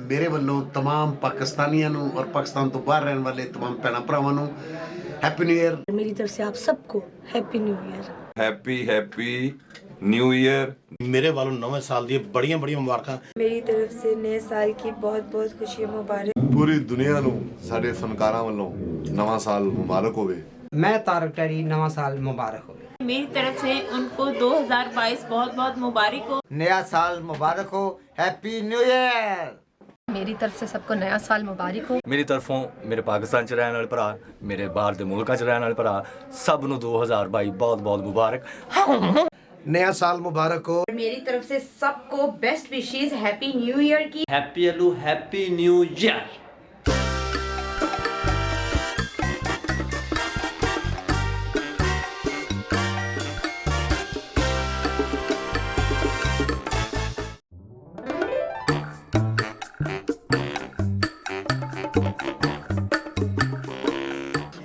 मेरे वालों तमाम पाकिस्तानियों नूं और पाकिस्तान तो बाहर रहने वाले तमाम भैन भरावां नूं हैप्पी न्यू ईयर। मेरी तरफ से आप सबको happy new year. Happy new year. मेरे वालों नवे साल दी बड़ियां बड़ियां मुबारकां। मेरी तरफ से नए साल की बहुत बहुत खुशियां मुबारक। पूरी दुनिया नूं साडे फनकारां वालों नवा साल मुबारक होवे। मैं तारक टैरी नवा साल मुबारक हो। मेरी तरफ से उनको 2022 बहुत बहुत मुबारक हो। नया साल मुबारक हो। Happy new year. मेरी तरफ से सबको नया साल मुबारक हो। मेरी तरफों मेरे पाकिस्तान च रहने वाले भरा, मेरे बाहर के मुल्कों च रहने वाले भरा, सब नूं 2022 बहुत बहुत मुबारक। नया साल मुबारक हो। मेरी तरफ से सबको best wishes happy new year की। Happy new year.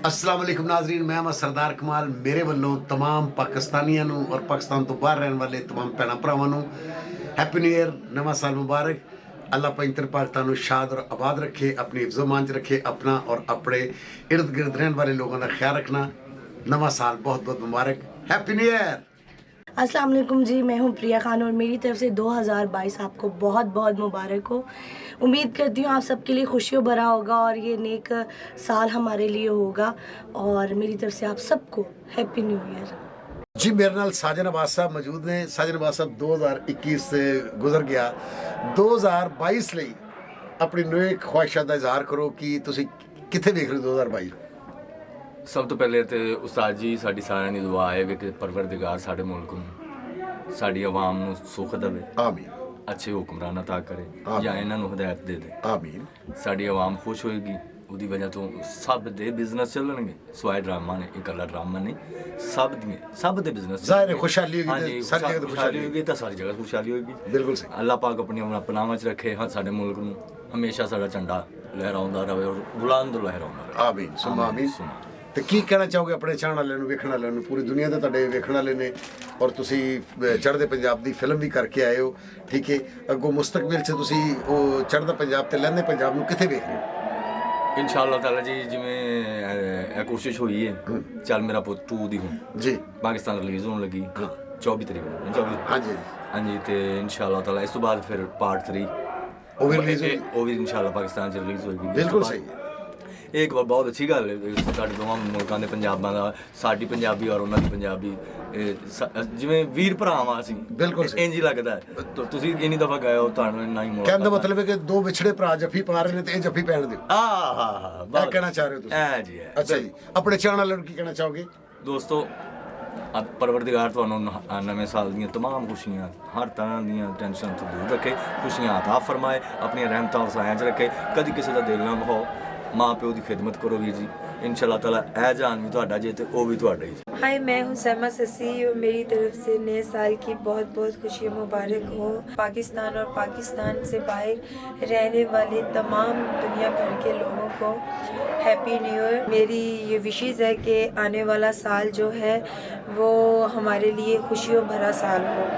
अस्सलाम वालेकुम नाजरीन, मैं हूं सरदार कमाल। मेरे वालों तमाम पाकिस्तानियों नूं और पाकिस्तान तो बाहर रहने वाले तमाम भैन भरावां नूं हैप्पी न्यू ईयर, नवा साल मुबारक। अल्लाह पवित्र पाकिस्तान नूं शाद और आबाद रखे, अपनी हिफ्ज़ो-मान च रखे, अपना और अपने इर्द गिर्द रहने वाले लोगों का ख्याल रखना। नवा साल बहुत बहुत मुबारक, हैप्पी न्यू ईयर। अस्सलाम वालेकुम जी, मैं हूँ प्रिया खान और मेरी तरफ से 2022 आपको बहुत बहुत मुबारक हो। उम्मीद करती हूँ आप सबके लिए खुशियों भरा होगा और ये नेक साल हमारे लिए होगा। और मेरी तरफ से आप सबको हैप्पी न्यू ईयर। जी मेरे नाल साजन अब्बास साहब मौजूद ने। साजन अब्बास साहब 2021 से गुजर गया, 2022 ਲਈ अपनी नई ख्वाहिशां ਦਾ इजहार करो कि ਤੁਸੀਂ ਕਿੱਥੇ ਵੇਖ ਰਹੇ ਹੋ 2022 ਸਭ ਤੋਂ ਪਹਿਲੇ ਤੇ ਉਸਤਾਦ ਜੀ ਸਾਡੀ ਸਾਰਿਆਂ ਦੀ ਦੁਆ ਹੈ ਕਿ ਪਰਵਰਦਿਗਾਰ ਸਾਡੇ ਮੁਲਕ ਨੂੰ, ਸਾਡੀ ਆਵਾਮ ਨੂੰ ਸੁੱਖ ਦੇਵੇ। ਆਮੀਨ। ਅੱਛੇ ਹੁਕਮਰਾਨ عطا ਕਰੇ ਜਾਂ ਇਹਨਾਂ ਨੂੰ ਹਦਾਇਤ ਦੇ ਦੇ। ਆਮੀਨ। ਸਾਡੀ ਆਵਾਮ ਖੁਸ਼ ਹੋਏਗੀ, ਉਹਦੀ ਵਜ੍ਹਾ ਤੋਂ ਸਭ ਦੇ ਬਿਜ਼ਨਸ ਚੱਲਣਗੇ। ਸਵਾਏ ਡਰਾਮਾ ਨੇ, ਇਕੱਲਾ ਡਰਾਮਾ ਨਹੀਂ, ਸਭ ਦੇ ਬਿਜ਼ਨਸ ਜ਼ਾਹਿਰ ਖੁਸ਼ਹਾਲੀ ਹੋਏਗੀ, ਸਾਰੀ ਜਗ੍ਹਾ ਖੁਸ਼ਹਾਲੀ ਹੋਏਗੀ ਤਾਂ ਸਾਰੀ ਜਗ੍ਹਾ ਖੁਸ਼ਹਾਲੀ ਹੋਏਗੀ। ਬਿਲਕੁਲ ਸਹੀ। ਅੱਲਾਹ ਪਾਕ ਆਪਣੀ ਪਨਾਹਾਂ 'ਚ ਰੱਖੇ ਸਾਡੇ ਮੁਲਕ ਨੂੰ, ਹਮੇਸ਼ਾ ਸਾਡਾ ਝੰਡਾ ਲਹਿਰਾਉਂਦਾ ਰਹੇ ਔਰ ਬੁਲੰਦ ਲਹਿਰਾਉਂਦਾ ਰਹੇ। ਆਮੀਨ ਸੁਮਾ ਆਮੀਨ। ਤੇ ਕੀ ਕਹਿਣਾ ਚਾਹੋਗੇ ਆਪਣੇ ਚਾਹਣ ਵਾਲਿਆਂ ਨੂੰ, ਵੇਖਣ ਵਾਲਿਆਂ ਨੂੰ? ਪੂਰੀ ਦੁਨੀਆ ਦੇ ਤੁਹਾਡੇ ਵੇਖਣ ਵਾਲੇ ਨੇ ਔਰ ਤੁਸੀਂ ਚੜ੍ਹਦੇ ਪੰਜਾਬ ਦੀ ਫਿਲਮ ਵੀ ਕਰਕੇ ਆਏ ਹੋ, ਠੀਕ ਹੈ। ਅੱਗੋਂ ਮੁਸਤਕਬਲ 'ਚ ਤੁਸੀਂ ਉਹ ਚੜ੍ਹਦਾ ਪੰਜਾਬ ਤੇ ਲਹਿੰਦੇ ਪੰਜਾਬ ਨੂੰ ਕਿੱਥੇ ਵੇਖ ਰਹੇ ਹੋ? ਇਨਸ਼ਾਅੱਲਾ ਤਾਲਾ ਜੀ, ਜਿਵੇਂ ਇਹ ਕੋਸ਼ਿਸ਼ ਹੋਈ ਹੈ ਚੱਲ ਮੇਰਾ ਪੁੱਤ 2 ਦੀ ਹੁਣ ਜੀ ਪਾਕਿਸਤਾਨ ਰਿਲੀਜ਼ ਹੋਣ ਲੱਗੀ 24 ਤਰੀਕ ਨੂੰ। ਹਾਂਜੀ ਤੇ ਇਨਸ਼ਾਅੱਲਾ ਤਾਲਾ ਇਸ ਤੋਂ ਬਾਅਦ ਫਿਰ ਪਾਰਟ 3 ਉਹ ਵੀ ਰਿਲੀਜ਼ ਹੋਏਗੀ, ਉਹ ਵੀ ਇਨਸ਼ਾਅੱਲਾ ਪਾਕਿਸਤਾਨ 'ਚ ਰਿਲੀਜ਼ ਹੋਏਗੀ। ਬਿਲਕੁਲ ਸਹੀ। ਇਹ ਇੱਕ ਬਹੁਤ ਅੱਛੀ ਗੱਲ ਹੈ ਸਾਡੇ ਦੋਵਾਂ ਮੁਲਕਾਂ ਦੇ ਪੰਜਾਬਾਂ ਦਾ, ਸਾਡੀ ਪੰਜਾਬੀ ਔਰ ਉਹਨਾਂ ਦੀ ਪੰਜਾਬੀ ਜਿਵੇਂ ਵੀਰ ਭਰਾਵਾਂ ਅਸੀਂ। ਬਿਲਕੁਲ ਇੰਝ ਹੀ ਲੱਗਦਾ ਹੈ। ਤੁਸੀਂ ਇੰਨੀ ਦਫਾ ਗਏ ਹੋ, ਤੁਹਾਨੂੰ ਇੰਨਾ ਹੀ ਕਹਿਣ ਦਾ ਮਤਲਬ ਹੈ ਕਿ ਦੋ ਵਿਛੜੇ ਭਰਾ ਜੱਫੀ ਪਾ ਰਹੇ ਨੇ ਤੇ ਇਹ ਜੱਫੀ ਪੈਣ ਦਿਓ। ਹਾਂ ਇਹ ਕਹਿਣਾ ਚਾਹ ਰਹੇ ਹੋ ਤੁਸੀਂ? ਜੀ। ਅੱਛਾ ਜੀ, ਆਪਣੇ ਚਾਹਣ ਵਾਲਿਆਂ ਨੂੰ ਕੀ ਕਹਿਣਾ ਚਾਹੋਗੇ? ਦੋਸਤੋ, ਪਰਵਰਦਿਗਾਰ ਤੁਹਾਨੂੰ ਨਵੇਂ ਸਾਲ ਦੀਆਂ ਤਮਾਮ ਖੁਸ਼ੀਆਂ, ਹਰ ਤਰ੍ਹਾਂ ਦੀਆਂ ਟੈਨਸ਼ਨ ਤੋਂ ਦੂਰ ਰੱਖੇ, ਖੁਸ਼ੀਆਂ ਅਤਾ ਫਰਮਾਏ, ਆਪਣੀਆਂ ਰਹਿਮਤਾਂ ਵਸਾਇਆਂ 'ਚ ਰੱਖੇ। ਕਦੀ ਕਿਸੇ ਦਾ ਦਿਲ ਨਾ ਵਹਾਓ, माँ प्यो की खिदमत करो वीर जी। इंशाअल्लाह ताला ए जान भी तुहाडा जे ते ओ भी तुहाडा ही। हाय, मैं हूँ सैमा ससी और मेरी तरफ से नए साल की बहुत बहुत खुशियाँ मुबारक हो। पाकिस्तान और पाकिस्तान से बाहर रहने वाले तमाम दुनिया भर के लोगों को हैप्पी न्यू ईयर। मेरी ये विशेज़ है कि आने वाला साल जो है वो हमारे लिए खुशियों भरा साल हो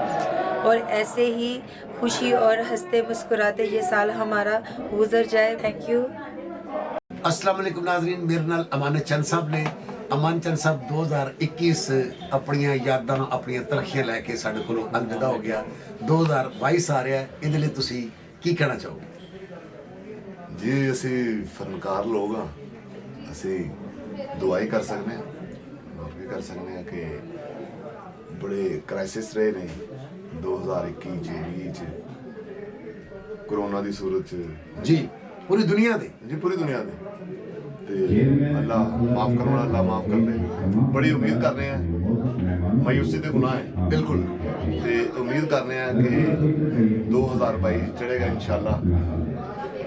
और ऐसे ही खुशी और हंसते मुस्कुराते ये साल हमारा गुजर जाए। Thank you. अस्सलाम वालेकुम नाजरीन, मेरे नाल अमान चंद साहब ने। अमान चंद साहब 2021 अपनियां यादां, अपनियां तलखियां लैके साडे कोलों अलविदा हो गया। 2022 आ रहा है, इहदे लई तुसीं की कहना चाहोगे? जी असी फनकार लोग हाँ, असी दुआई कर सकते हैं और भी कर सकते हैं कि बड़े क्राइसिस रहे ने 2021 20 कोरोना की सूरत जी पूरी दुनिया दे। जी पूरी दुनिया दे ते अल्लाह माफ़ करना, अल्लाह माफ़ कर दे। बड़ी उम्मीद कर रहे हैं, मायूसी ते गुनाह है बिल्कुल, ते उम्मीद कर रहे हैं कि 2022 चढ़ेगा इंशाअल्लाह।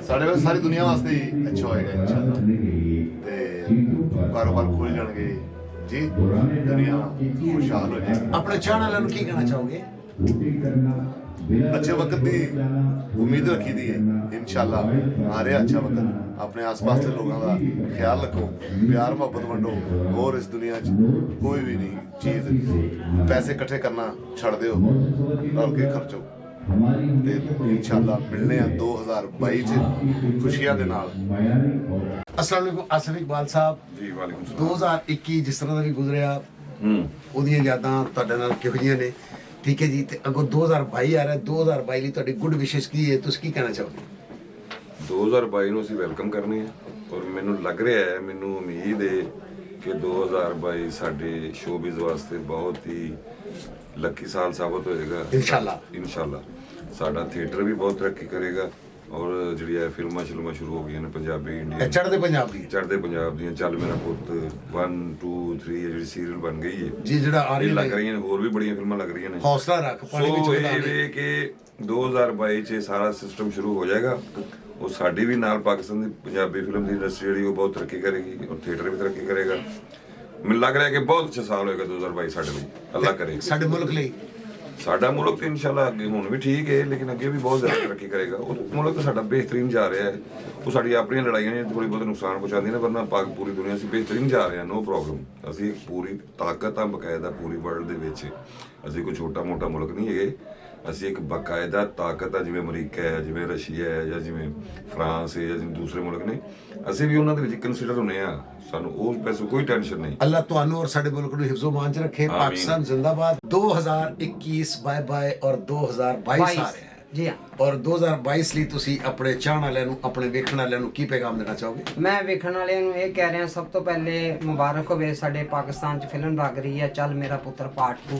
साढ़े वास्ते सारी दुनिया वास्ते ही अच्छा होएगा इंशाअल्लाह। ते कारोबार खुल जाएंगे जी, दुनिया खुशहाल हो जाएगी। अपने चाहने वालों की कहना चाहोगे? अच्छे वक्त की उम्मीद रखी दी है इंशाअल्लाह। आ रहा अच्छा वक्त, अपने आस पास के लोगों का ख्याल रखो, प्यार मोहब्बत वंडो और इस दुनिया कोई भी नहीं चीज़ पैसे इकट्ठे करना छड़ दो, रल के खर्चो। ਤੇ ਇਨਸ਼ਾਅੱਲਾ ਮਿਲਨੇ ਆ 2022 ਚ ਖੁਸ਼ੀਆਂ ਦੇ ਨਾਲ। अस्सलाम वालेकुम आसिफ इकबाल साहब ਜੀ ਵਾਲੇਕੁਮ 2021 ਜਿਸ ਤਰ੍ਹਾਂ ਦਾ ਵੀ ਗੁਜ਼ਰਿਆ ਉਹਦੀਆਂ ਯਾਦਾਂ ਤੁਹਾਡੇ ਨਾਲ ਕਿਹੋ ਜਿਹੀਆਂ ਨੇ? ਠੀਕ ਹੈ ਜੀ, ਤੇ ਅੱਗੋਂ 2022 ਆ ਰਿਹਾ, 2022 ਲਈ ਤੁਹਾਡੀ ਗੁੱਡ ਵਿਸ਼ੇਸ ਕੀ ਹੈ, ਤੁਸੀਂ ਕੀ ਕਹਿਣਾ ਚਾਹੋਗੇ? 2022 ਨੂੰ ਅਸੀਂ ਵੈਲਕਮ ਕਰਨੇ ਆ ਔਰ ਮੈਨੂੰ ਲੱਗ ਰਿਹਾ ਹੈ, ਮੈਨੂੰ ਉਮੀਦ ਹੈ ਕਿ 2022 ਸਾਡੇ ਸ਼ੋਬਿਜ਼ ਵਾਸਤੇ ਬਹੁਤ ਹੀ ਲੱਕੀ ਸਾਲ ਸਾਬਤ ਹੋਏਗਾ ਇਨਸ਼ਾਅੱਲਾ। ਸਾਡਾ ਥੀਏਟਰ ਵੀ ਬਹੁਤ ਤਰੱਕੀ ਕਰੇਗਾ ਔਰ ਜਿਹੜੀ ਇਹ ਫਿਲਮਾਂ ਸ਼ੁਰੂ ਹੋ ਗਈਆਂ ਨੇ ਪੰਜਾਬੀ ਇੰਡੀਅਨ ਚੜ੍ਹਦੇ ਪੰਜਾਬ ਦੀਆਂ ਚੱਲ ਮੇਰਾ ਪੁੱਤ 1 2 3 ਜਿਹੜੀ ਸੀਰੀਅਲ ਬਣ ਗਈ ਹੈ ਜੀ, ਜਿਹੜਾ ਆ ਰਹੀ ਲੱਗ ਰਹੀਆਂ ਨੇ, ਹੋਰ ਵੀ ਬੜੀਆਂ ਫਿਲਮਾਂ ਲੱਗ ਰਹੀਆਂ ਨੇ। ਹੌਸਲਾ ਰੱਖ, ਪਾਣੀ ਵਿੱਚ ਇਹ ਕਿ 2022 ਚ ਸਾਰਾ ਸਿਸਟਮ ਸ਼ੁਰੂ ਹੋ ਜਾਏਗਾ। ਉਹ ਸਾਡੀ ਵੀ ਨਾਲ ਪਾਕਿਸਤਾਨ ਦੀ ਪੰਜਾਬੀ ਫਿਲਮ ਦੀ ਇੰਡਸਟਰੀ ਜਿਹੜੀ ਉਹ ਬਹੁਤ ਤਰੱਕੀ ਕਰੇਗੀ ਔਰ ਥੀਏਟਰ ਵੀ ਤਰੱਕੀ ਕਰੇਗਾ। ਮੈਨੂੰ ਲੱਗ ਰਿਹਾ ਕਿ ਬਹੁਤ ਅੱਛਾ ਸਾਲ ਹੋਏਗਾ 2022 ਸਾਡੇ ਲਈ, ਅੱਲਾ ਕਰੇ। ਸਾਡੇ ਮੁਲਕ ਲਈ, ਸਾਡਾ ਮੁਲਕ ਤੇ ਇਨਸ਼ਾਅੱਲਾ ਅੱਗੇ ਹੁਣ ਵੀ ਠੀਕ ਹੈ ਲੇਕਿਨ ਅੱਗੇ ਵੀ ਬਹੁਤ ਜ਼ਿਆਦਾ ਤਰੱਕੀ ਕਰੇਗਾ। ਉਹ ਮੁਲਕ ਤਾਂ ਸਾਡਾ ਬਿਹਤਰੀਨ ਜਾ ਰਿਹਾ ਹੈ। ਉਹ ਸਾਡੀ ਆਪਣੀਆਂ ਲੜਾਈਆਂ ਨੇ ਥੋੜੀ ਬਹੁਤ ਨੁਕਸਾਨ ਪਹੁੰਚਾਉਂਦੀਆਂ ਨੇ, ਵਰਨਾ ਪੂਰੀ ਦੁਨੀਆ ਅਸੀਂ ਬਿਹਤਰੀਨ ਜਾ ਰਹੇ ਹਾਂ, ਨੋ ਪ੍ਰੋਬਲਮ। ਅਸੀਂ ਇੱਕ ਪੂਰੀ ਤਾਕਤ ਆ ਬਕਾਇਦਾ ਪੂਰੀ ਵਰਲਡ ਦੇ ਵਿੱਚ। ਅਸੀਂ ਕੋਈ ਛੋਟਾ ਮੋਟਾ ਮੁਲਕ ਨਹੀਂ ਹੈਗੇ, ਅਸੀਂ ਇੱਕ ਬਕਾਇਦਾ ਤਾਕਤ ਆ, ਜਿਵੇਂ ਅਮਰੀਕਾ ਹੈ, ਜਿਵੇਂ ਰਸ਼ੀਆ ਹੈ, ਜਾਂ ਜਿਵੇਂ ਫਰਾਂਸ ਹੈ, ਜਾਂ ਜਿਵੇਂ ਦੂਸਰੇ ਮੁਲਕ ਨੇ, ਅਸੀਂ ਵੀ ਉਹਨਾਂ ਦੇ ਵਿੱਚ ਕੰਸੀਡਰ ਹੁੰਦੇ ਆ। ਸਾਨੂੰ ਉਸ ਪੈਸੋਂ ਕੋਈ ਟੈਨਸ਼ਨ ਨਹੀਂ। ਅੱਲਾਹ ਤੁਹਾਨੂੰ ਔਰ ਸਾਡੇ ਮੁਲਕ ਨੂੰ ਹਿਫਜ਼ੋ ਮਾਨ ਚ ਰੱਖੇ। ਪਾਕਿस्तान जिंदाबाद। 2021 ਬਾਏ ਬਾਏ ਔਰ 2022 ਆ ਰਿਹਾ ਹੈ जी हाँ। और 2022 ਲਈ ਤੁਸੀਂ ਆਪਣੇ ਚਾਹਣ ਵਾਲਿਆਂ ਨੂੰ, ਆਪਣੇ ਵੇਖਣ ਵਾਲਿਆਂ ਨੂੰ ਕੀ ਪੈਗਾਮ ਦੇਣਾ ਚਾਹੋਗੇ? मैं वेखण वाले ये कह रहा सब तो पहले मुबारक होवे साडे पाकिस्तान च फिल्म लग रही है चल मेरा पुत्र पार्ट 2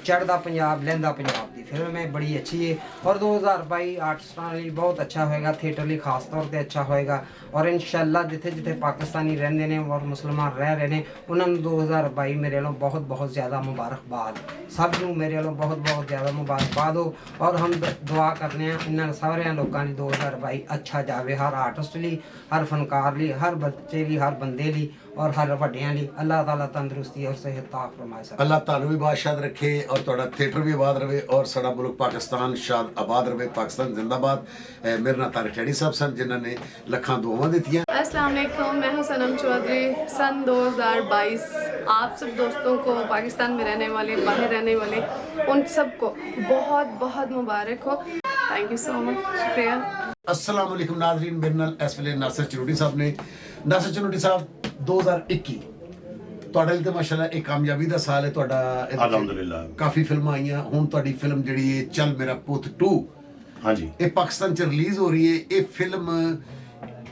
चढ़दा पंजाब लहंदा पंजाब दी फिल्म है, बड़ी अच्छी है। और 2022 आर्टिस्टां लई बहुत अच्छा होएगा, थिएटर लई खास तौर पे अच्छा होएगा। और इंशाअल्लाह जिथे जिथे पाकिस्तानी रहंदे ने और मुसलमान रह रहे ने उन्हां नूं 2022 मेरे वालों बहुत बहुत ज़्यादा मुबारकबाद। सब नूं मेरे वालों बहुत बहुत ज़्यादा मुबारकबाद हो। और हम दुआ करने इन्हां सारे लोगों लई 2022 अच्छा जावे, हर आर्टिस्ट लई, हर फनकार लई, हर बच्चे लई, हर बंदे लई और हर वड्डियां लई। अल्लाह ताला तंदुरुस्ती और सेहत अता फरमाए। अल्लाह ਤੁਹਾਨੂੰ ਵੀ ਬਾਦਸ਼ਾਹ ਰੱਖੇ और ਤੁਹਾਡਾ ਥੀਏਟਰ ਵੀ ਆਬਾਦ ਰਵੇ और ਸਾਡਾ ਮੁਲਕ ਪਾਕਿਸਤਾਨ ਸ਼ਾਦ ਆਬਾਦ ਰਵੇ। ਪਾਕਿस्तान जिंदाबाद। मेरे नाल तारिक टैडी साहब सन जिन्होंने लखां दुआवां दित्तियां। अस्सलाम वालेकुम, मैं हूं सनम चौधरी। सन 2022 आप सब दोस्तों को, पाकिस्तान में रहने वाले, बाहर रहने वाले, उन सबको बहुत बहुत मुबारक हो। थैंक यू सो मच, शुक्रिया। अस्सलाम वालेकुम नाज़रीन, मेरे नाल इस वेले नासिर चनूटी साहब ने। नासिर चनूटी साहब 2021 ਤੁਹਾਡੇ ਲਈ ਤਾਂ ਮਾਸ਼ਾਅੱਲਾ ਇੱਕ ਕਾਮਯਾਬੀ ਦਾ ਸਾਲ ਹੈ ਤੁਹਾਡਾ। ਅਲਹਮਦੁਲਿਲਾ ਕਾਫੀ ਫਿਲਮਾਂ ਆਈਆਂ। ਹੁਣ ਤੁਹਾਡੀ ਫਿਲਮ ਜਿਹੜੀ ਹੈ ਚੱਲ ਮੇਰਾ ਪੁੱਤ 2 ਹਾਂਜੀ ਇਹ ਪਾਕਿਸਤਾਨ ਚ ਰਿਲੀਜ਼ ਹੋ ਰਹੀ ਹੈ। ਇਹ ਫਿਲਮ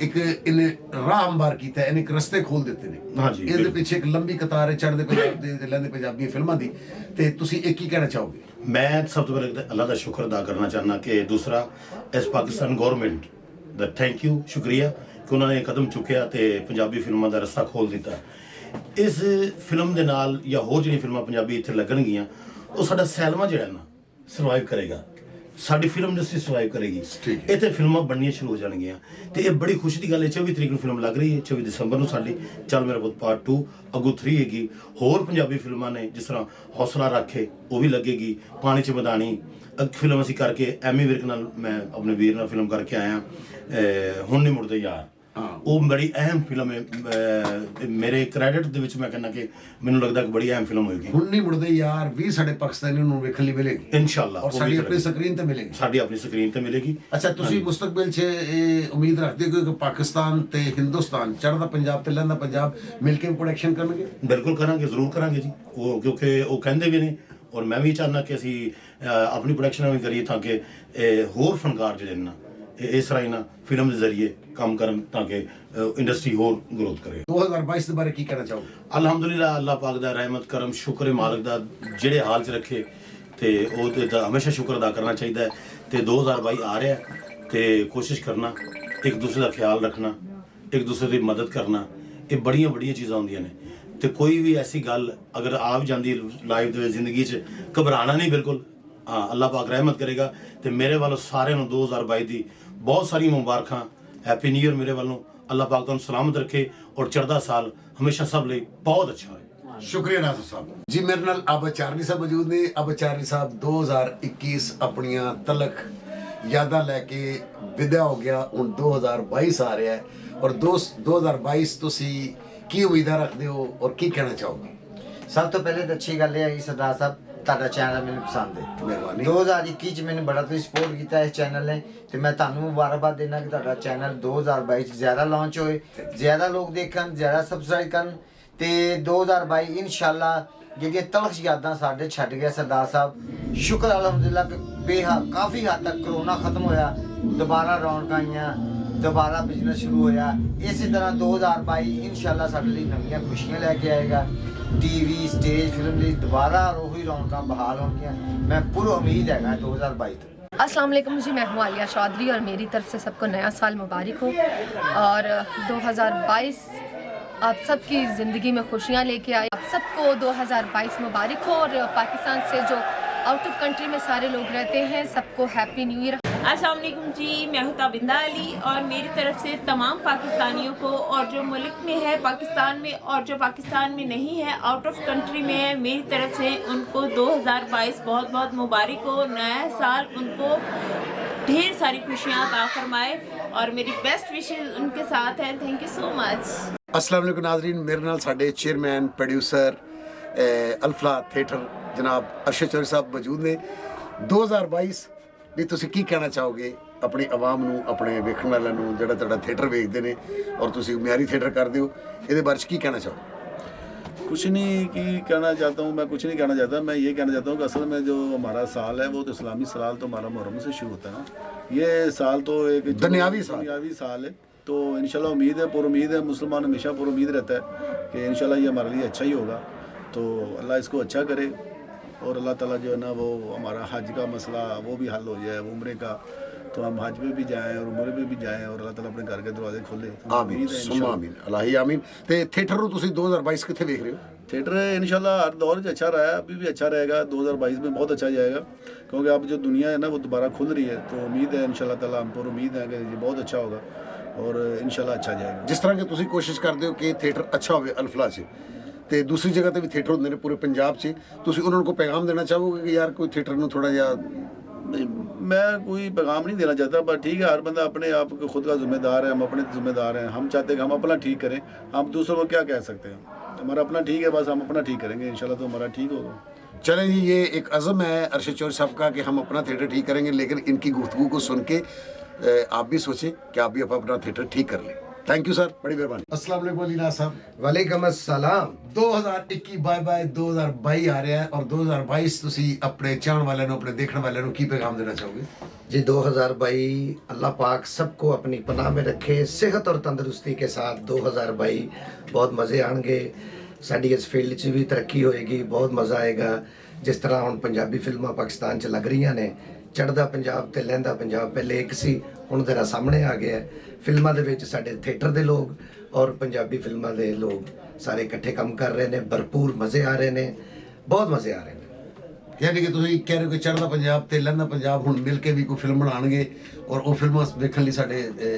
ਇੱਕ ਇਹਨੇ ਰਾਹ ਹਮਵਾਰ ਕੀਤਾ, ਇਹਨੇ ਇੱਕ ਰਸਤੇ ਖੋਲ ਦਿੱਤੇ ਨੇ। ਹਾਂਜੀ, ਇਹਦੇ ਪਿੱਛੇ ਇੱਕ ਲੰਬੀ ਕਤਾਰ ਹੈ ਚੜ੍ਹਦੇ ਪੰਜਾਬ ਦੇ ਲਹਿੰਦੇ ਪੰਜਾਬੀ ਫਿਲਮਾਂ ਦੀ। ਤੇ ਤੁਸੀਂ ਇਹ ਕੀ ਕਹਿਣਾ ਚਾਹੋਗੇ? ਮੈਂ ਸਭ ਤੋਂ ਪਹਿਲਾਂ ਅੱਲਾਹ ਦਾ ਸ਼ੁਕਰ ਅਦਾ ਕਰਨਾ ਚਾਹੁੰਦਾ ਕਿ ਦੂਸਰਾ ਇਸ Pakistan government the thank you, ਸ਼ੁਕਰੀਆ ਕਿ ਉਹਨਾਂ ਨੇ ਕਦਮ ਚੁੱਕਿਆ ਤੇ ਪੰਜਾਬੀ ਫਿਲਮਾਂ ਦਾ ਰਸਤਾ ਖੋਲ ਦਿੱਤਾ। ਇਸ ਫਿਲਮ ਦੇ ਨਾਲ ਜਾਂ ਹੋਰ ਜਿਹੜੀ ਫਿਲਮਾਂ ਪੰਜਾਬੀ ਇੱਥੇ ਲੱਗਣਗੀਆਂ ਉਹ ਸਾਡਾ ਸਿਨੇਮਾ ਜਿਹੜਾ ਨਾ ਸਰਵਾਈਵ ਕਰੇਗਾ, ਸਾਡੀ ਫਿਲਮ ਇੰਡਸਟਰੀ ਸਰਵਾਈਵ ਕਰੇਗੀ। ਇੱਥੇ ਫਿਲਮਾਂ ਬਣਨੀਆਂ ਸ਼ੁਰੂ ਹੋ ਜਾਣਗੀਆਂ ਤੇ ਇਹ ਬੜੀ ਖੁਸ਼ੀ ਦੀ ਗੱਲ ਹੈ। 24 ਤਰੀਕ ਨੂੰ ਫਿਲਮ ਲੱਗ ਰਹੀ ਹੈ, 24 ਦਸੰਬਰ ਨੂੰ ਸਾਡੀ ਚੱਲ ਮੇਰਾ ਪੁੱਤ ਪਾਰਟ 2, ਅੱਗੋਂ 3 ਹੈਗੀ। ਹੋਰ ਪੰਜਾਬੀ ਫਿਲਮਾਂ ਨੇ ਜਿਸ ਤਰ੍ਹਾਂ ਹੌਸਲਾ ਰੱਖੇ ਉਹ ਵੀ ਲੱਗੇਗੀ, ਪਾਣੀ 'ਚ ਮਦਾਨੀ ਫਿਲਮ ਅਸੀਂ ਕਰਕੇ ਐਮੀ ਵਿਰਕ ਨਾਲ ਮੈਂ ਆਪਣੇ ਵੀਰ ਨਾਲ ਫਿਲਮ ਕਰਕੇ ਆਇਆ। ਹੁਣ ਨਹੀਂ ਮੁੜਦੇ ਯਾਰ, ਉਹ ਬੜੀ ਅਹਿਮ ਫਿਲਮ ਹੈ। ਮੇਰੇ ਕ੍ਰੈਡਿਟ ਦੇ ਵਿੱਚ ਮੈਂ ਕਹਿੰਦਾ ਕਿ ਮੈਨੂੰ ਲੱਗਦਾ ਕਿ ਬੜੀ ਅਹਿਮ ਫਿਲਮ ਹੋਏਗੀ। ਹੁਣ ਨਹੀਂ ਮੁੜਦੇ ਯਾਰ ਵੀ ਸਾਡੇ ਪਾਕਿਸਤਾਨੀਆਂ ਨੂੰ ਵੇਖਣ ਲਈ ਮਿਲੇਗੀ ਇਨਸ਼ਾਅੱਲਾ, ਔਰ ਸਾਡੀ ਆਪਣੀ ਸਕਰੀਨ ਤੇ ਮਿਲੇਗੀ। ਸਾਡੀ ਆਪਣੀ ਸਕਰੀਨ ਤੇ ਮਿਲੇਗੀ। ਅੱਛਾ, ਤੁਸੀਂ ਮੁਸਤਕਬਲ 'ਚ ਇਹ ਉਮੀਦ ਰੱਖਦੇ ਹੋ ਕਿ ਪਾਕਿਸਤਾਨ ਤੇ ਹਿੰਦੁਸਤਾਨ, ਚੜ੍ਹਦਾ ਪੰਜਾਬ ਤੇ ਲਹਿੰਦਾ ਪੰਜਾਬ ਮਿਲ ਕੇ ਪ੍ਰੋਡਕਸ਼ਨ ਕਰਨਗੇ? ਬਿਲਕੁਲ ਕਰਾਂਗੇ, ਜ਼ਰੂਰ ਕਰਾਂਗੇ ਜੀ। ਉਹ ਕਿਉਂਕਿ ਉਹ ਕਹਿੰਦੇ ਵੀ ਨੇ ਔਰ ਮੈਂ ਵੀ ਚਾਹੁੰਦਾ ਕਿ ਅਸੀਂ ਆਪਣੀ ਪ੍ਰੋਡਕਸ਼ਨ ਵੀ ਕਰੀਏ ਤਾਂ ਕਿ ਹੋਰ ਫਨਕਾਰ ਜਿਹੜੇ ਨੇ ਇਸ ਤਰ੍ਹਾਂ ਹੀ ਨਾ ਫਿਲਮ ਦੇ ਜ਼ਰੀਏ ਕੰਮ ਕਰਨ ਤਾਂ ਕਿ ਇੰਡਸਟਰੀ ਹੋਰ ਗਰੋਥ ਕਰੇ। 2022 ਦੇ ਬਾਰੇ ਕੀ ਕਹਿਣਾ ਚਾਹੋਗੇ? ਅਲਹਮਦੁਲਿਲਾ, ਅੱਲਾਹ ਪਾਕ ਦਾ ਰਹਿਮਤ ਕਰਮ ਸ਼ੁਕਰ ਹੈ ਮਾਲਕ ਦਾ, ਜਿਹੜੇ ਹਾਲ 'ਚ ਰੱਖੇ ਤੇ ਉਹ ਤੇ ਹਮੇਸ਼ਾ ਸ਼ੁਕਰ ਅਦਾ ਕਰਨਾ ਚਾਹੀਦਾ ਹੈ। ਤੇ 2022 ਆ ਰਿਹਾ ਤੇ ਕੋਸ਼ਿਸ਼ ਕਰਨਾ, ਇੱਕ ਦੂਸਰੇ ਦਾ ਖਿਆਲ ਰੱਖਣਾ, ਇੱਕ ਦੂਸਰੇ ਦੀ ਮਦਦ ਕਰਨਾ, ਇਹ ਬੜੀਆਂ ਬੜੀਆਂ ਚੀਜ਼ਾਂ ਹੁੰਦੀਆਂ ਨੇ। ਤੇ ਕੋਈ ਵੀ ਐਸੀ ਗੱਲ ਅਗਰ ਆ ਵੀ ਜਾਂਦੀ ਲਾਈਫ ਦੇ ਵਿੱਚ ਜ਼ਿੰਦਗੀ 'ਚ, ਘਬਰਾਉਣਾ ਨਹੀਂ ਬਿਲਕੁਲ। ਹਾਂ, ਅੱਲਾਹ ਪਾਕ ਰਹਿਮਤ ਕਰੇਗਾ। ਤੇ ਮੇਰੇ ਵੱਲੋਂ ਸਾਰਿਆਂ ਨੂੰ 2022 ਦੀ ਬਹੁਤ ਸਾਰੀਆਂ ਮੁਬਾਰਕਾਂ। हैप्पी न्यू ईयर मेरे वालों। अल्लाह पाक तुहानू सलामत रखे और चढ़दा साल हमेशा सब लिए बहुत अच्छा है। शुक्रिया नासिर साहब जी। मेरे नाल अब चारली साहब मौजूद ने। अब चारली साहब 2021 अपनियां तलक यादां लैके विदा हो गया, हुण 2022 आ रहा है और 2022 तुसी की उम्मीदां रखदे हो और की कहना चाहोगे? सब तो पहले तो अच्छी गल है सरदार साहब, ਤੁਹਾਡਾ ਚੈਨਲ ਮੈਨੂੰ ਪਸੰਦ ਹੈ। ਮਿਹਰਬਾਨੀ। 2021 ਚ ਮੈਨੂੰ ਬੜਾ ਤੁਸੀਂ ਸਪੋਰਟ ਕੀਤਾ ਇਸ ਚੈਨਲ ਨੇ ਤੇ ਮੈਂ ਤੁਹਾਨੂੰ ਮੁਬਾਰਕਬਾਦ ਦੇਣਾ ਕਿ ਤੁਹਾਡਾ ਚੈਨਲ 2022 ਚ ਜ਼ਿਆਦਾ ਲਾਂਚ ਹੋਏ, ਜ਼ਿਆਦਾ ਲੋਕ ਦੇਖਣ, ਜ਼ਿਆਦਾ ਸਬਸਕ੍ਰਾਈਬ ਕਰਨ ਤੇ 2022 ਇਨਸ਼ਾਅੱਲਾ ਜਿਹੜੀਆਂ ਤਲਖ ਯਾਦਾਂ ਸਾਡੇ ਛੱਡ ਗਿਆ ਸਰਦਾਰ ਸਾਹਿਬ, ਸ਼ੁਕਰ ਅਲਹਮਦੁਲਿल्लाह ਕਿ ਕਾਫੀ ਹੱਦ ਤੱਕ ਕਰੋਨਾ ਖਤਮ ਹੋਇਆ, ਦੁਬਾਰਾ ਰੌਣਕਾਂ ਆਈਆਂ, ਦੁਬਾਰਾ ਬਿਜ਼ਨਸ ਸ਼ੁਰੂ ਹੋਇਆ। ਇਸੇ ਤਰ੍ਹਾਂ 2022 ਇਨਸ਼ਾਅੱਲਾ ਸਾਡੇ ਲਈ ਨਵੀਆਂ ਖੁਸ਼ੀਆਂ ਲੈ ਕੇ ਆਏਗਾ। टीवी स्टेज फिल्म ਲਈ ਦੁਬਾਰਾ ਉਹੀ ਰੌਣਕਾਂ ਬਹਾਲ ਹੋਣਗੀਆਂ। मैं पूरी उम्मीद है 2022 तक। अस्सलाम वालेकुम जी, मैं हूँ आलिया चौधरी और मेरी तरफ से सबको नया साल मुबारक हो और 2022 आप सबकी ज़िंदगी में खुशियाँ लेके आए। आप सबको 2022 मुबारक हो और पाकिस्तान से जो आउट ऑफ कंट्री में सारे लोग रहते हैं सबको हैप्पी न्यू ईयर। अस्सलाम वालेकुम जी, मैं हूँ ताबिंदा अली और मेरी तरफ से तमाम पाकिस्तानियों को और जो मुल्क में है पाकिस्तान में और जो पाकिस्तान में नहीं है आउट ऑफ कंट्री में है, मेरी तरफ से उनको 2022 बहुत बहुत मुबारक हो। नया साल उनको ढेर सारी खुशियाँ अता फरमाए और मेरी बेस्ट विशेस उनके साथ हैं। Thank you so much. अस्सलाम वालेकुम नाज़रीन, मेरे नाल साडे चेयरमैन प्रोड्यूसर अल्फला थिएटर जनाब अरशद चौधरी साहब मौजूद ने। 2022 ਦੀ ਤੁਸੀਂ ਕੀ ਕਹਿਣਾ ਚਾਹੋਗੇ ਆਪਣੀ ਆਵਾਮ ਨੂੰ, ਆਪਣੇ ਵੇਖਣ ਵਾਲਿਆਂ ਨੂੰ ਜਿਹੜਾ ਤੁਹਾਡਾ ਥੀਏਟਰ ਵੇਖਦੇ ਨੇ ਔਰ ਤੁਸੀਂ ਮਿਆਰੀ ਥੀਏਟਰ ਕਰਦੇ ਹੋ, ਇਹਦੇ ਬਾਰੇ ਕੀ ਕਹਿਣਾ ਚਾਹੋਗੇ? कुछ नहीं की कहना चाहता हूँ मैं, कुछ नहीं कहना चाहता। मैं ये कहना चाहता हूँ कि असल में जो हमारा साल है वो तो इस्लामी साल तो हमारा मुहर्रम से शुरू होता है ना। ये साल तो एक दुनियावी साल है, तो इंशाल्लाह उम्मीद है, पुरुम्मीद है, मुसलमान हमेशा पुरुम्मीद रहता है कि इंशाल्लाह ये हमारे लिए अच्छा ही होगा। तो अल्लाह इसको अच्छा करे और अल्लाह ताला जो है ना वो हमारा हज का मसला वो भी हल हो जाए, उम्रे का, तो हम हज पे भी जाएं और उम्रे पे भी जाएं और अल्लाह ताला अपने घर के दरवाजे खोले। आमीन सुम्मा आमीन अल्लाह आमीन। ते थिएटर ਨੂੰ ਤੁਸੀਂ 2022 ਕਿੱਥੇ ਵੇਖ ਰਹੇ ਹੋ? थिएटर इंशाल्लाह हर दौर में अच्छा रहा है, अभी भी अच्छा रहेगा। 2022 में बहुत अच्छा जाएगा क्योंकि अब जो दुनिया है ना वो दोबारा खुल रही है, तो उम्मीद है इंशाल्लाह ताला, हम पर उम्मीद है कि ये बहुत अच्छा होगा और इंशाल्लाह अच्छा जाएगा। ਜਿਸ ਤਰ੍ਹਾਂ ਕਿ ਤੁਸੀਂ ਕੋਸ਼ਿਸ਼ ਕਰਦੇ ਹੋ ਕਿ ਥੀਏਟਰ ਅੱਛਾ ਹੋਵੇ ਅਲਫਲਾ 'ਚ ਤੇ ਦੂਸਰੀ ਜਗ੍ਹਾ ਤੇ ਵੀ ਥੀਏਟਰ ਹੁੰਦੇ ਨੇ ਪੂਰੇ ਪੰਜਾਬ 'ਚ, ਤੁਸੀਂ ਉਹਨਾਂ ਨੂੰ ਕੋਈ ਪੈਗਾਮ ਦੇਣਾ ਚਾਹੋਗੇ ਕਿ ਯਾਰ ਕੋਈ ਥੀਏਟਰ ਨੂੰ ਥੋੜਾ ਜਿਹਾ? नहीं, मैं कोई पैगाम नहीं देना चाहता, पर ठीक है हर बंदा अपने आप को खुद का जिम्मेदार है, हम अपने जिम्मेदार हैं। हम चाहते हैं कि हम अपना ठीक करें, हम दूसरों को क्या कह सकते हैं। हमारा अपना ठीक है, बस हम अपना ठीक करेंगे इंशाल्लाह, तो हमारा ठीक होगा। चलें जी, ये एक अज़म है अरशद चौधरी साहब का कि हम अपना थिएटर ठीक करेंगे, लेकिन इनकी गुफ्तगू को सुन के आप भी सोचें कि आप भी अपना थिएटर ठीक कर लें। थैंक यू सर, बड़ी मेहरबानी। अस्सलाम वालेकुम अली नाज़ साहब। वालेकुम अस्सलाम। 2021 बाय बाय 2022 आ रहा है और 2022 ਤੁਸੀਂ ਆਪਣੇ ਚਾਹਣ ਵਾਲਿਆਂ ਨੂੰ, ਆਪਣੇ ਦੇਖਣ ਵਾਲਿਆਂ ਨੂੰ ਕੀ ਪੈगाम देना चाहोगे? जी 2022 अल्लाह पाक सबको अपनी पनाह में रखे, सेहत और तंदुरुस्ती के साथ 2022 बहुत मज़े आएंगे। साड़ी इस फील्ड च भी तरक्की होएगी, बहुत मज़ा आएगा। जिस तरह हुण पंजाबी फिल्मां पाकिस्तान च लग रही ने, चढ़दा पंजाब ते लहंदा पंजाब पहले एक सी, हुण तेरा सामने आ गया। फिल्मां दे विच साडे थिएटर दे लोग और पंजाबी फिल्मां दे लोग सारे इकट्ठे काम कर रहे हैं, भरपूर मज़े आ रहे हैं, बहुत मज़े आ रहे हैं। यानी कि ਤੁਸੀਂ ਕਹਿ ਰਹੇ ਹੋ ਕਿ ਚੜ੍ਹਦਾ ਪੰਜਾਬ ਤੇ ਲਹਿੰਦਾ ਪੰਜਾਬ ਹੁਣ ਮਿਲ ਕੇ ਵੀ ਕੋਈ ਫਿਲਮ ਬਣਾਉਣਗੇ ਔਰ ਉਹ ਫਿਲਮਾਂ ਵੇਖਣ ਲਈ ਸਾਡੇ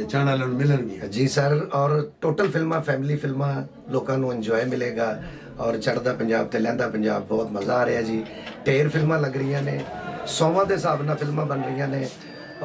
ਚਾਹਣ ਵਾਲਿਆਂ ਨੂੰ ਮਿਲਣਗੀਆਂ? जी सर, और टोटल फिल्मां फैमिली फिल्मां लोगों को इंजॉय मिलेगा और चढ़दा पंजाब ते लहंदा पंजाब बहुत मज़ा आ रहा जी। ढेर फिल्मां लग रही ने, 100वां दे हिसाब नाल फिल्मां बन रही ने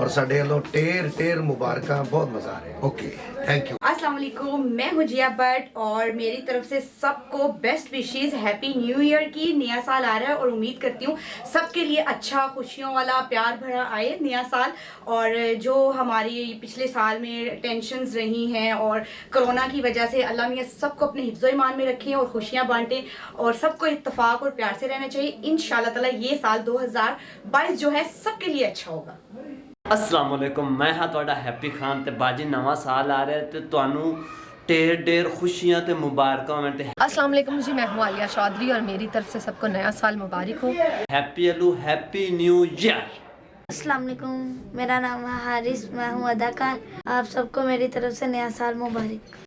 और साडे वालों ढेर मुबारकां, बहुत मज़ा आ रहा है। Okay, thank you. अस्सलाम वालेकुम, मैं हूँ जिया भट्ट और मेरी तरफ से सबको best wishes, happy new year की। नया साल आ रहा है और उम्मीद करती हूँ सबके लिए अच्छा, खुशियों वाला, प्यार भरा आए नया साल। और जो हमारी पिछले साल में टेंशन्स रही हैं और कोरोना की वजह से अल्लाह मियाँ सबको अपने हिफ्ज़ो ईमान में रखें और खुशियाँ बांटें और सबको इत्तफाक और प्यार से रहना चाहिए। इंशाअल्लाह ताला ये साल 2022 जो है सबके लिए अच्छा होगा। अस्सलाम वालेकुम, मैं हाँ तुहाडा हैप्पी खान ते बाजी नवा साल आ रहा है ते तुहानू ढेर खुशियां ते मुबारकां होवन ते अस्सलाम वालेकुम जी, मैं हूँ आलिया चौधरी और मेरी तरफ से सबको नया साल मुबारक हो। हैप्पी अलू, हैप्पी न्यू ईयर। अस्सलाम वालेकुम, मेरा नाम है हारिस, मैं हूँ अदाकार। आप सबको मेरी तरफ से नया साल मुबारक।